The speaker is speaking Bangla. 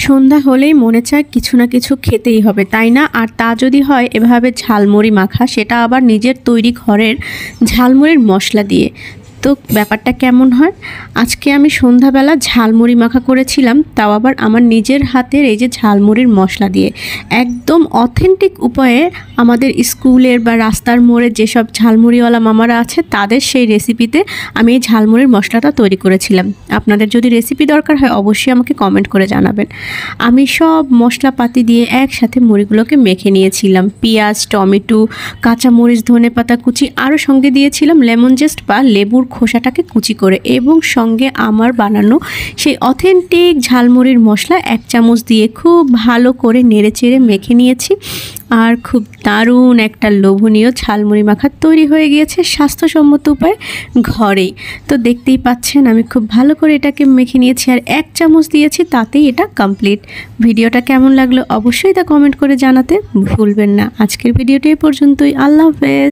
সন্ধ্যা হলেই মনে চায় কিছু না কিছু খেতেই হবে, তাই না? আর তা যদি হয় এভাবে ঝালমুড়ি মাখা, সেটা আবার নিজের তৈরি ঘরের ঝালমুড়ির মশলা দিয়ে। তো ব্যাপারটা কেমন হয়? আজকে আমি সন্ধ্যাবেলা ঝালমুড়ি মাখা করেছিলাম, তাও আবার আমার নিজের হাতের এই যে ঝালমুড়ির মশলা দিয়ে। একদম অথেন্টিক উপায়ে আমাদের স্কুলের বা রাস্তার মোড়ে যেসব ঝালমুড়িওয়ালা মামারা আছে তাদের সেই রেসিপিতে আমি এই ঝালমুড়ির মশলাটা তৈরি করেছিলাম। আপনাদের যদি রেসিপি দরকার হয় অবশ্যই আমাকে কমেন্ট করে জানাবেন। আমি সব মশলাপাতি দিয়ে একসাথে মুড়িগুলোকে মেখে নিয়েছিলাম। পেঁয়াজ, টমেটো, কাঁচামরিচ, ধনেপাতা কুচি, আরও সঙ্গে দিয়েছিলাম লেমন জেস্ট বা লেবুর খোসাটাকে কুচি করে, এবং সঙ্গে আমার বানানো সেই অথেন্টিক ঝালমুড়ির মশলা 1 চামচ দিয়ে খুব ভালো করে নেড়েচেড়ে মেখে নিয়েছি। আর খুব দারুণ একটা লোভনীয় ঝালমুড়ি মাখা তৈরি হয়ে গিয়েছে স্বাস্থ্যসম্মত উপায়ে ঘরেই। তো দেখতেই পাচ্ছেন আমি খুব ভালো করে এটাকে মেখে নিয়েছি আর 1 চামচ দিয়েছি, তাতেই এটা কমপ্লিট। ভিডিওটা কেমন লাগলো অবশ্যই তা কমেন্ট করে জানাতে ভুলবেন না। আজকের ভিডিওটি এই পর্যন্তই। আল্লাহ হাফেজ।